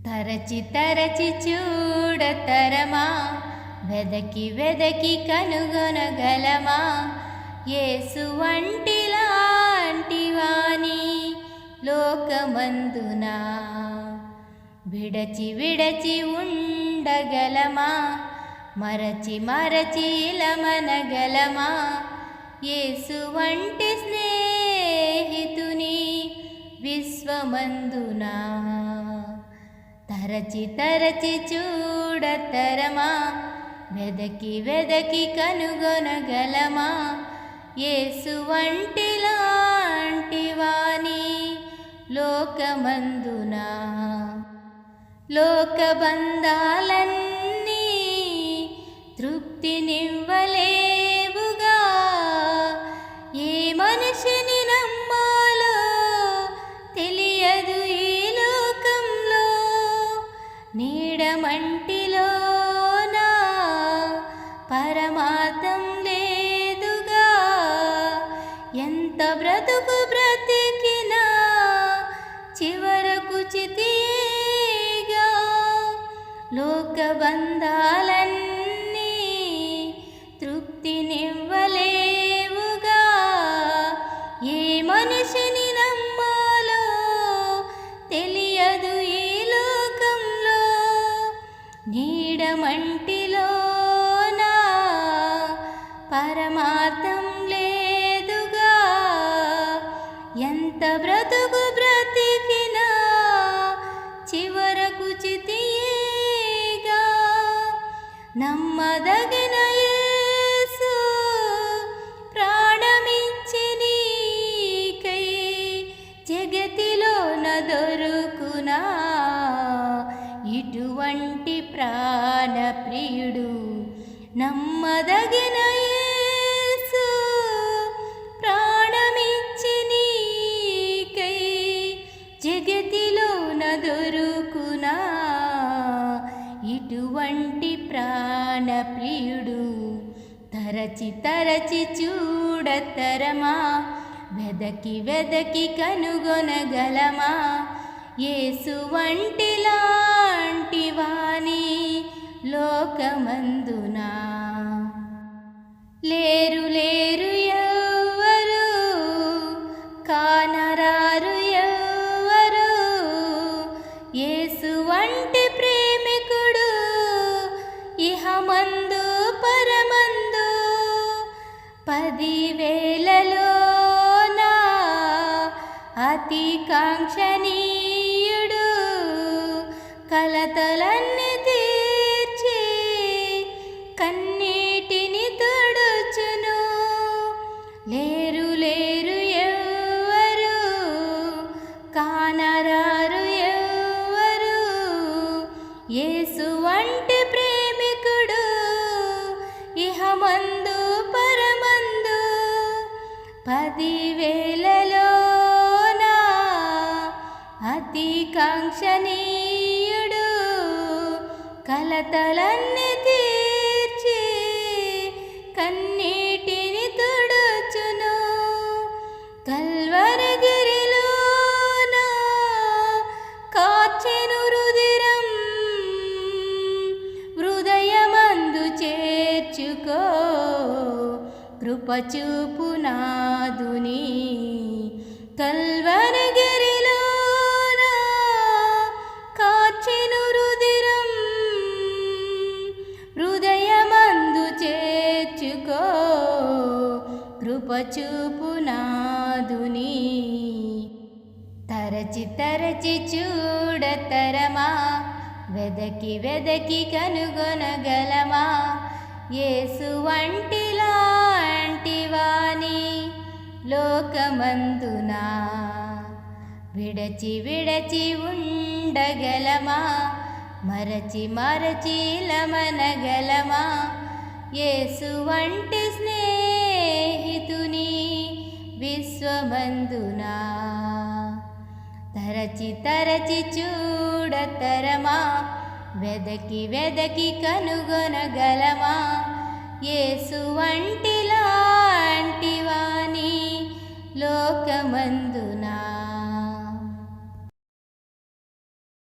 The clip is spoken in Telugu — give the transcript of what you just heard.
తరచి తరచి చూడతరమా, వెదకి వెదకి కనుగొనగలమా? యేసు వంటిలాంటి వాని లోకమందున విడచి విడచి ఉండగలమా? మరచి మరచి ఇలమనగలమా? యేసు వంటి స్నేహితుని విశ్వమందున తరచి తరచి చూడతరమా, వెదకి వెదకి కనుగొనగలమా? యేసు వంటిలాంటి వాని లోకమందున లోకబంధాలన్నీ తృప్తినివ్వలేవుగా. ఏ మనిషిని నమ్మాలో తెలియదు ఈ లోకంలో. నీడమంటిలోనా పరమార్థం లేదుగా. ఎంత బ్రతుకు బ్రతికినా చివరకు చితిగా. లోకబంధాలన్నీ తృప్తినివ్వలేవుగా. ఏ మనిషిని నమ్మాలో తెలియదు ఈ లోకంలో. నీడమంటిలోనా పరమార్థం లేదుగా. ఎంత బ్రతుకు బ్రతికినా చివరకు చితియేగా. నమ్మదగిన యేసు ప్రాణమిచ్చి నీకై జగతిలోన దొరుకునా? ఇటువంటి ప్రాణప్రియుడు నమ్మదగిన యేసు ప్రాణమిచ్చి నీకై జగతిలోన దొరుకునా? ఇటువంటి ప్రాణప్రియుడు తరచి తరచి చూడతరమా, వెదకి వెదకి కనుగొనగలమా? యేసు వంటిలాంటి వాని లోకమందున లేరు లేరు ఎవ్వరు, కానరారు ఎవ్వరు. యేసు వంటి ప్రేమికుడు ఇహమందు పరమందు. 10,000లోనా అతి కాంక్షణీయుడు. కలతలన్నీ తీర్చి కన్నీటిని తుడుచును. లేరు లేరు ఎవ్వరు, కానరారు ఎవ్వరు. యేసు వంటి ప్రేమికుడు ఇహమందు పరమందు. 10,000లోనా అతి కాంక్షణీయుడు. కలతలన్నీ తీర్చి కన్నీటిని తుడుచును. కల్వరగిరిలోనా కార్చెను రుధిరం. హృదయమందు చేర్చుకో కృపచూపు నాదుని. కల్వరగిరిలోనా కార్చెను రుధిరం. హృదయమందు చేర్చుకో కృపచూపు నాదుని. తరచి తరచి చూడతరమా, వెదకి వెదకి కనుగొనగలమా? యేసు వంటిలాంటి వాని లోకమందున విడచి విడచి ఉండగలమా? మరచి మరచి ఇలమనగలమా? యేసు వంటి స్నేహితుని విశ్వమందున తరచి తరచి చూడతరమా, వెదకి వెదకి కనుగొనగలమా? యేసు వంటిలాంటి వాని లోకమందున